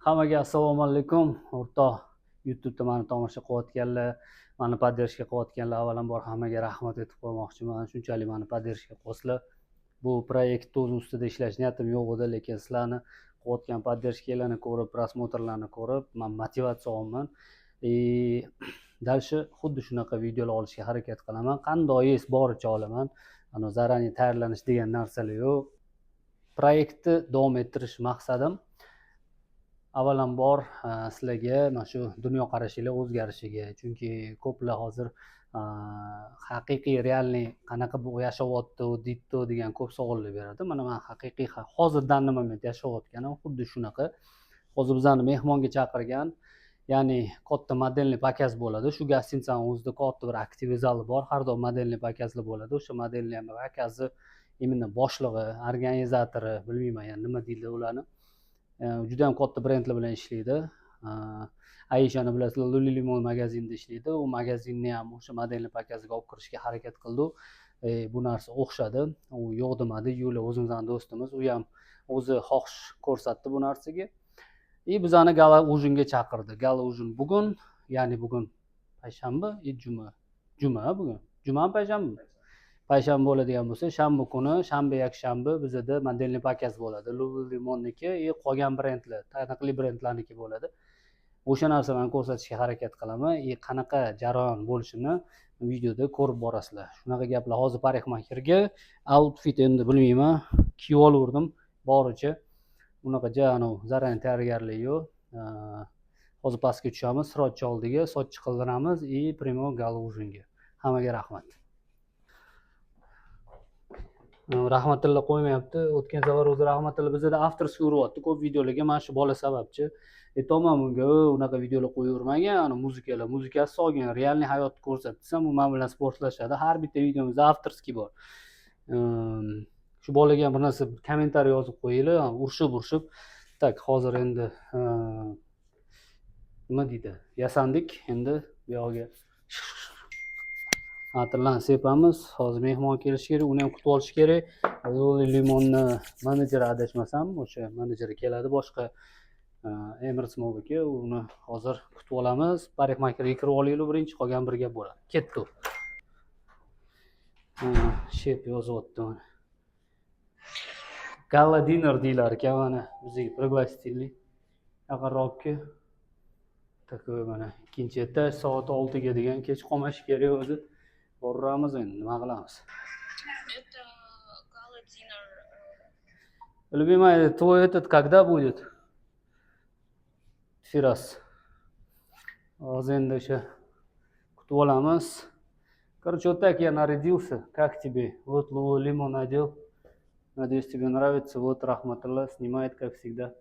Hammaga assalomu alaykum. O'rtoq YouTube'da meni tomosha qilayotganlar, meni podderishga qilayotganlar, avvalambor hammaga rahmat aytib qo'ymoqchiman. Shunchalik meni podderishga qo'yasizlar. Bu proyekt o'z ustida ishlash niyatim yo'q edi, lekin sizlarni qilayotgan podderishkalarni ko'rib, prosmotrlarni ko'rib, men motivatsiya olaman. Dalshi xuddi shunaqa videolar olishga harakat qilaman. Qandoyis boricha olaman. Zaranniy tayyorlanish degan narsalar yo'q. Proyektni davom ettirish maqsadim avvalambor sizlarga mana shu dunyoqarashinglar o'zgarishiga, chunki ko'plar hozir haqiqiy realniy qanaqa bu yashayapti deydi degan ko'p savollar beradi. Mana men haqiqiy hozir данный moment yashayotganim xuddi shunaqa. Hozir bizani mehmonga chaqirgan, ya'ni katta modelniy pakaz bo'ladi. Shu gostinitsani o'zida katta bir aktiv zali bor. Har doim modelniy pakazlar bo'ladi. O'sha modelniy pakazni именно boshlig'i, organizatori, bilmayman yani nima deydi ularni. Juda ham katta brendlar bilan ishlaydi. Aishani bilasizlar, Lululemon magazinida ishlaydi. U magazinni ham o'sha modelniy pakazga olib kirishga harakat qildi. Bu narsa o'xshadi. U yo'q demadi. Yo'la o'zimizning do'stimiz, u ham o'zi xohish ko'rsatdi bu narsaga. Bizani gala ujinga chaqirdi. Gala ujin bugun, ya'ni bugun payshanba, juma bugun. Juma payshanba. Payshanba bo'ladigan bo'lsa, shanba kuni, shanba yakshanba bizada modelniy pakaz bo'ladi. Lulumonniki, qolgan brendlar, taniqli brendlarniki bo'ladi. O'sha narsani ko'rsatishga harakat qilaman. Qanaqa jarayon bo'lishini videoda ko'rib borasizlar. Shunaqa gaplar. Hozir parikmakerga outfit endi bilmayman, kiyib olurdim boricha. Bunaqa zaranniy tayyorgarlik yo'q. Hozir pastga tushamiz, sirotchi oldiga, soch qildiramiz primo gala ujinga. Hammaga rahmat. Rahmatilla qo'ymayapti. O'tgan safar o'zi rahmatilla bizda avtorskiy uryapti. Ko'p videolarga mana shu bola sababchi. Aytaman bunga, unaqa videolar qo'yavermagan, muzikasi solgin, realniy hayotni ko'rsatsam, u men bilan sportlashadi. Har bitta videomizda avtorskiy bor. Shu bolaga ham bir narsa kommentariy yozib qo'yinglar, urishib. Tak, hozir endi nima deydi? Yasandik, endi bu yoqga atirlarni sepamiz. Hozir mehmon kelishi kerak, uni ham kutib olish kerak. Limonni menejeri adashmasam, o'sha menejeri keladi, boshqa Emirates Mobike, uni hozir kutib olamiz. Parikmakerga kirib olinglar, birinchi qolgan bir gap bo'ladi. Ketdi. Shep yozyapti. Gala dinner deylar ekan, mana bizga пригласительный. Yaqinroqqa. Takoy mana ikkinchi etaj soat 6 ga degan, kech qolmash kerak o'zi. Boramiz endi, nima qilamiz? Это гала динер. Любимая, твой этот когда будет? Firas. Hozir endi o'sha kutib olamiz. Короче, вот так я нарядился. Как тебе? Вот Лулулемон надел. Надеюсь, тебе нравится. Вот Рахматулла снимает, как всегда.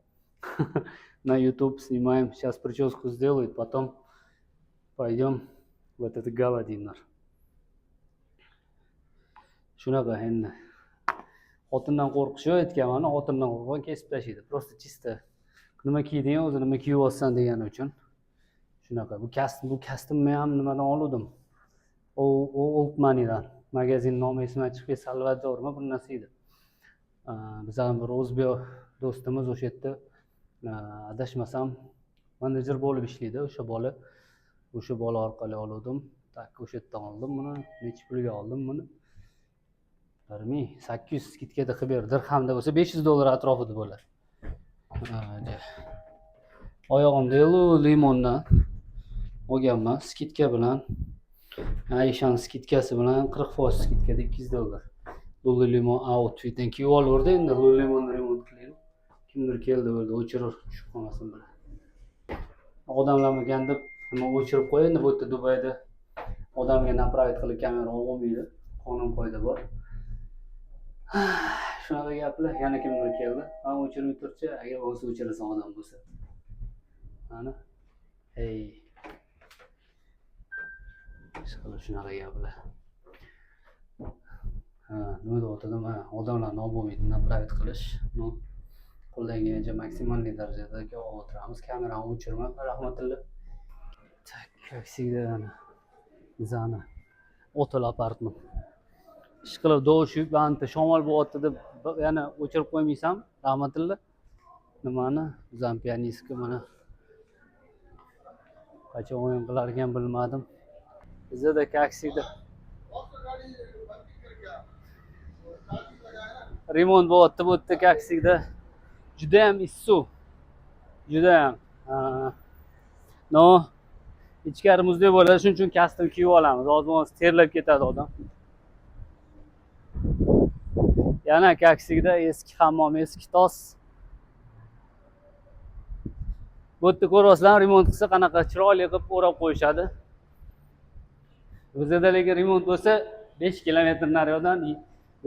На YouTube снимаем. Сейчас прическу сделает, потом пойдем в этот гала-динер. Shunaqa endi. Xotindan qo'rqish yo'q aytganman, xotindan qo'rqgan kesib tashlaydi. Просто чисто nima kiyding, o'zi nima kiyib olsan degani uchun. Shunaqa. Bu kostyumni ham nimadan oldim? Old Money'dan. Magazin nomi esimdan chiqib ketdi, Salvadormi bu narsa edi. Bizning bir o'zbek do'stimiz o'sha yerda adashmasam menejer bo'lib ishlaydi, o'sha bola orqali oldim. Tak, o'sha yerdan oldim buni. Necha pulga oldim buni? 800 skitkada qilib berdi. Dirhamda bo'lsa $500 atrofida bo'ladi. Oyog'imda limondan olganman, skitka bilan. Aishan skitkasi bilan 40% skitkada $200. Lululemon outfitdan kiyib olurdi, endi Lululemon remont qilaylik. Kimdir keldi bo'ldi, o'chirib tushib qolmasin bilan. Odamlarga ganda nima o'chirib qo'yadi, bu yerda Dubayda odamga направить qilib kamera olmaydi. Qonun qoida bor. Shunaqa gaplar. Yana kimdir keldi. Men o'chirib turchi, agar o'zi o'chirasan odam bo'lsa. Mana. Shunaqa gaplar. Nima deyotdim? Odamlarni olib bo'lmaydi, направить qilish. Qo'ldan kelgancha maksimalniy darajada o'tiramiz. Kamerani o'chirmang, rahmatilla. Так, как всегда, bizani hotel apartment. Ishqilib do'shib, anta shamol bo'lyapti deb yana o'chirib qo'ymaysan, rahmatilla. nimani zampianiska mana qachon o'yin qilar ekan bilmadim. Bizda kaksikda remont bo'lyapti bu yerda kaksikda. Judayam issiq. Judayam. No, ichkari muzdek bo'ladi, shuning uchun kostyum kiyib olamiz. Ozmoz terlab ketadi odam. Yana kaksikda eski hammom, eski tos. Bu yerda ko'ryapsizlar, remont qilsa qanaqa chiroyli qilib o'rab qo'yishadi. Bizda lekin remont bo'lsa 5 kilometr nariyoqdan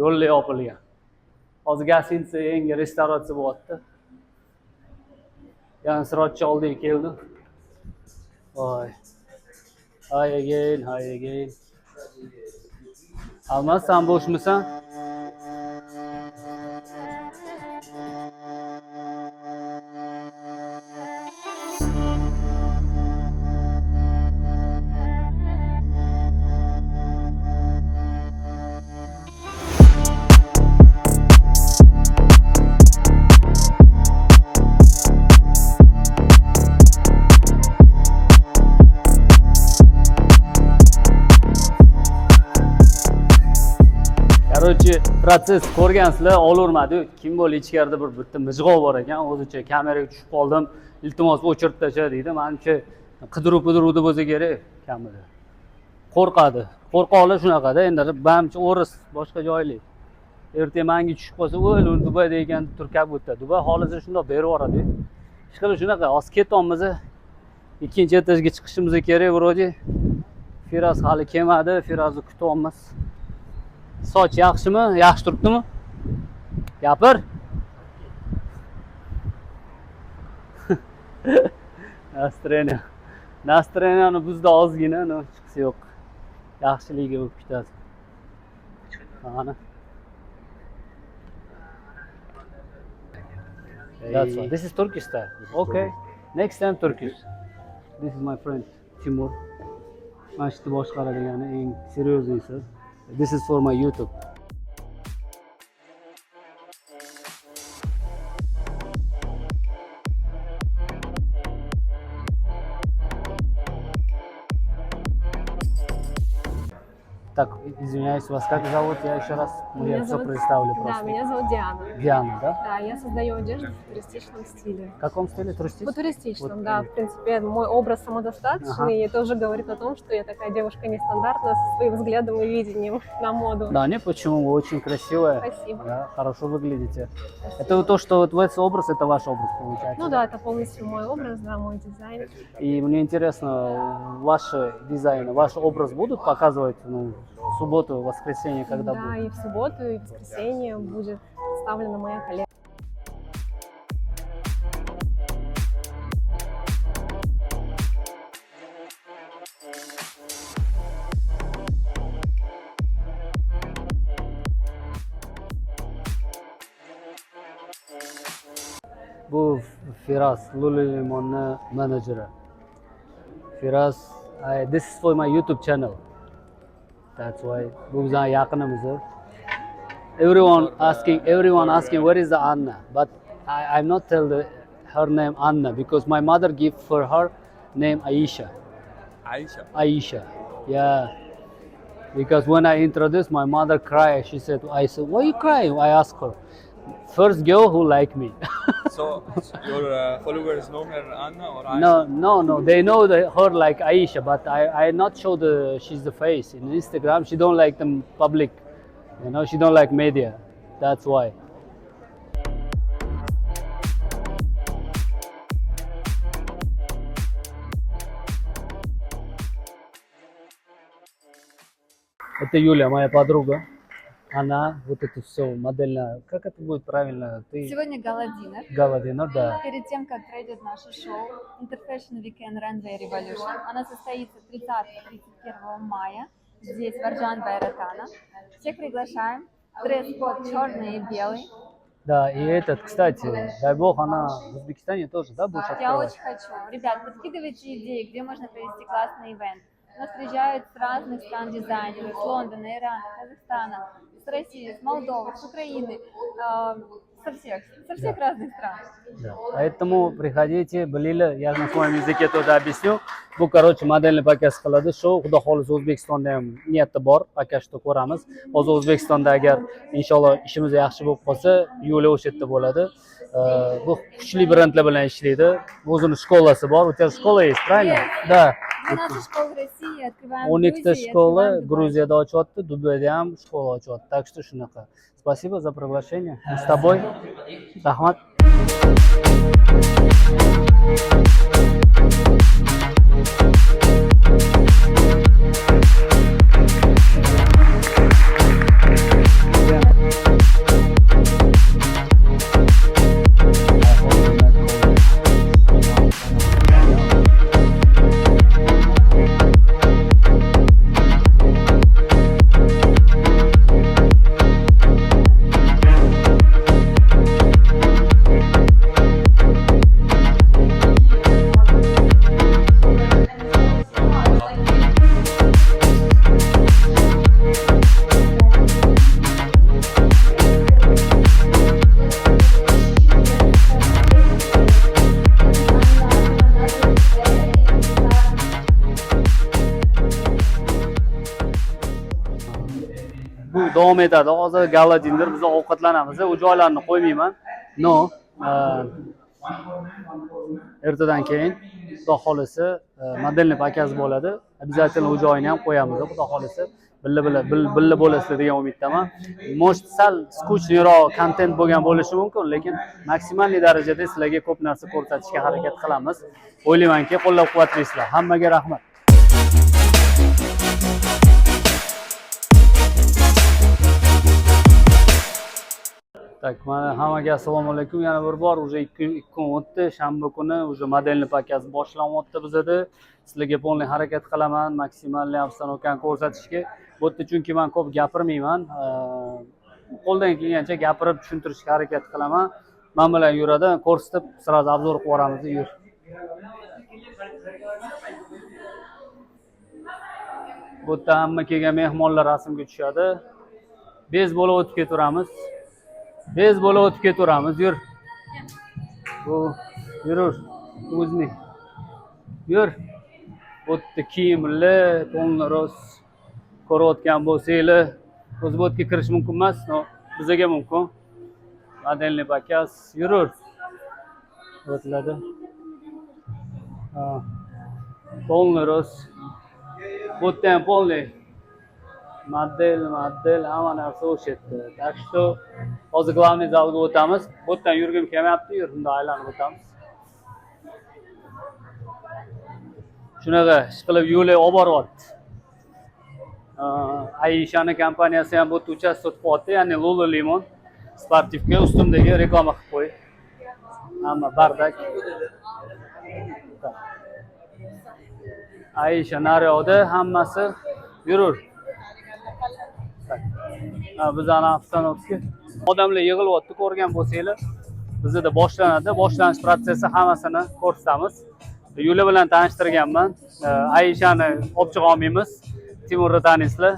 yo'llar yopilgan. Hozir gostinitsa yangi restavratsiya bo'lyapti. Yani sıratçı oldu keldi. Vay. Hi again. Almaz sen boş musun? Короче, protsess ko'rgansizlar, olavermadi. Kim bo'l ichkarida bir bitta mijg'ov bor ekan, o'zicha kameraga tushib qoldim. Iltimos o'chirib tasha deydi. Menimcha qidiruv-qidiruvda bo'lsa kerak kamera. Qo'rqadi. Qo'rqoqlar shunaqada, endi bamchi o'ris boshqa joylik. Ertaga menga tushib qolsa, "O'l, Dubayda ekan, turkab o'tadi." Dubay hozir shundoq berib yuboradi. Ishqilib shunaqa, hozir ketyapmiz. Ikkinchi etajga chiqishimiz kerak, vроде. Firas hali kelmadi, Firazni kutyapmiz. Soch yaxshimi? Yaxshi turibdimi? Gapir. Настроение bizda ozgina, chiqsa yo'q. Yaxshiligiga bo'lib ketadi. Mana. That's one. This is Turkish style. Okay. Next time Turkish. This is my friend Timur. Mashti boshqaradigan eng seryoznisi. This is for my YouTube. Так, извиняюсь, вас как зовут? Я еще раз Меня все зовут- представлю Да, просто. меня зовут Диана. Диана, да? Да, я создаю одежду в туристичном стиле. В каком стиле? Туристическом? По туристичном, Вот, да. В принципе, мой образ самодостаточный, Ага. и это уже говорит о том, что я такая девушка нестандартная со своим взглядом и видением на моду. Да, не почему, вы очень красивая. Спасибо. Да, хорошо выглядите. Это вот то, что вот этот образ, это ваш образ получается? Ну да, это полностью мой образ, да, мой дизайн. И мне интересно, ваши дизайны, ваш образ будут показывать в субботу, в воскресенье, когда Да, будет? и в субботу, и в воскресенье будет представлена моя коллекция. Bu Firas, Lululemon'un menajeri. Firas, this is for my YouTube channel. That's why. Bu bizden yakınımız. Everyone asking where is the Anna, but I'm not tell her name Anna because my mother give for her name Aisha. Aisha. Yeah. Because when I introduced, my mother cried. She said, "I said, why you crying?" I asked her. First girl who liked me. So your followers know her Anna or Aisha? No. They know her like Aisha, but I not show she's the face in Instagram. She don't like them public, She don't like media. That's why. Это Юля, моя подруга. Она вот это все модельно. Как это будет правильно? Ты Сегодня гала-динер. Галадина, да. Перед тем, как пройдет наше шоу Interfashion Weekend Runway Revolution, она состоится 30-31 мая здесь, в Арджан Байратана. Всех приглашаем. Дресс-код черный и белый. Да, и этот, кстати, дай бог, она в Узбекистане тоже, да, будешь Я открывать? очень хочу. Ребят, подкидывайте идеи, где можно провести классный ивент. У нас приезжают с разных стран дизайнеры, с Лондона, Ирана, Казахстана, с России, с Молдовы, с Украины, со всех разных стран. Да. Поэтому приходите, bilinglar, я на своем языке тоже объясню. Bu короче modelni pakasi qiladi. Shu xudo xolisa O'zbekistonda ham niyati bor, pakashni ko'ramiz. Hozir O'zbekistonda agar inshaalloh ishimiz yaxshi bo'lib qolsa, yo'li o'sha yerda bo'ladi. Bu kuchli brendlar bilan ishlaydi. O'zining школasi bor. У тебя школа есть, правильно? Да. Мы нашу школу в России открываем в 12 Грузии, shkola открываем в Дубае. Gruziyada ochyapti, Dubayda ham shkola ochyapti. Так что shunaqa. Спасибо за приглашение. Мы с тобой. Rahmat. Bu davom etadi. Hozir Galadindir, biz ovqatlanamiz. U joylarni qo'ymayman. No. Ertadan keyin xudo xolisa modelni pakasi bo'ladi. Обязательно u joyini ham qo'yamiz, xudo xolisa. Billa bo'lasizlar degan umiddaman. Может, sal skучныйroq kontent bo'lgan bo'lishi mumkin, lekin maksimalniy darajada sizlarga ko'p narsa ko'rsatishga harakat qilamiz. O'ylaymanki, qo'llab-quvvatlaysizlar. Hammaga rahmat. Так, mana hammaga assalomu alaykum. Yana bir bor уже 2 kun o'tdi. Shanba kuni уже modelni pakasi boshlanyapti bizda. Sizlarga polniy harakat qilaman, maksimalniy obstanovkani ko'rsatishga. Bu yerda chunki men ko'p gapirmayman. Qo'ldan kelgancha gapirib tushuntirishga harakat qilaman. Men bilan yuradi, ko'rsatib, sразу obzor qilib yuboramiz. Yur. Bu yerda hamma kelgan mehmonlar rasmga tushadi. Bez bo'lib o'tib ketaveramiz. Bez bo'lib o'tib ketaveramiz. Yur. Bu yurur. O'zini. Yur. Bu yerda kiyimli, to'nlaros ko'rayotgan bo'lsanglar, o'z bu yerga kirish mumkin emas, bizga mumkin. Modelni pakas yurur. O'tiladi. To'nlaros. Bu yerda ham polniy model, hamma narsa o'sha yerda. Так что hozir главный zalga o'tamiz. Bu yerdan yurgim kelmayapti, yur, bunda aylanib o'tamiz. Shunaqa ish qilib yo'lga olib boryapti. Aishani kompaniyasi ham bu yerda uchastka tutibdi, ya'ni Lulu Limon sportivga ustimdagi reklama qilib qo'y. Hamma bardak. Aisha naryoqda hammasi yurur. Bizani avtomobilga odamlar yig'ilyapti, ko'rgan bo'lsanglar. Bizda boshlanadi, boshlanish protsessi hammasini ko'rsatamiz. Yo'li bilan tanishtirganman. Aishani olib chiqa olmaymiz. Timurni taniysizlar.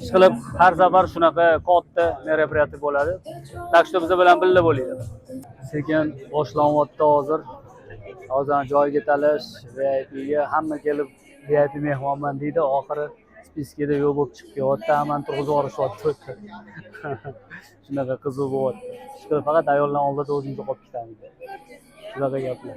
Ishqilib har safar shunaqa katta meropриятие bo'ladi. Так что biz bilan birga bo'linglar. Sekin boshlanyapti hozir. Hozir joyga talash, VIPga hamma kelib VIP mehmonman deydi, oxiri spiskada yo'q bo'lib chiqib kelyapti, hammani turg'izib yuborishyapti. Shunaqa qiziq bo'lyapti. Ishqilib faqat ayollar oldida o'zimizni qolib ketamiz. Shunaqa gaplar.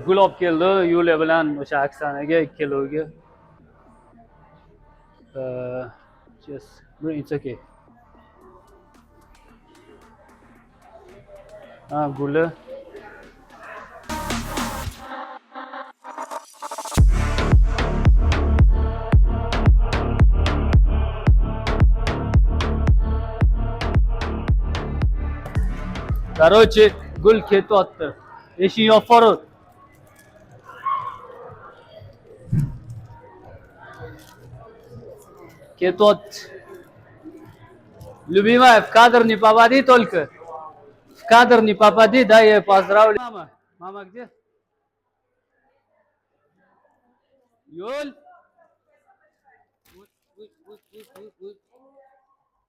gul olib keldi Yuliya bilan o'sha Oksanaga ikkoviga. Just it's okay. Guli. Короче, gul ketyapti. Eshik yopib yubordi. Ketyapti. Любимая, в кадр не попади только. В кадр не попади, дай ей поздравлю. Мама, мама где? Юль.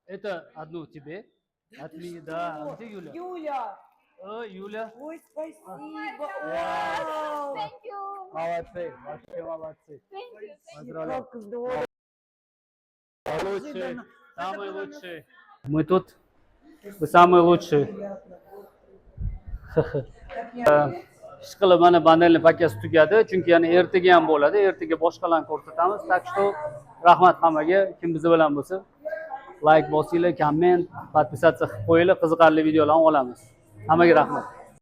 Это одну тебе. От меня, да. А где Юля? Юля! Юля. Ой, спасибо! Thank you. Молодцы, вообще молодцы. Поздравляю. Как здорово! Лучшие, самые лучшие. Мы тут. Вы самые лучшие. Ishqilib mana bandelni pakasi tugadi, chunki yana ertaga ham bo'ladi. Ertaga boshqalarni ko'rsatamiz. Tak что rahmat hammaga, kim bizi bilan bo'lsa, like bosinglar, komment, podpisatsiya qilib qo'yinglar, qiziqarli videolarni olamiz. Hammaga rahmat.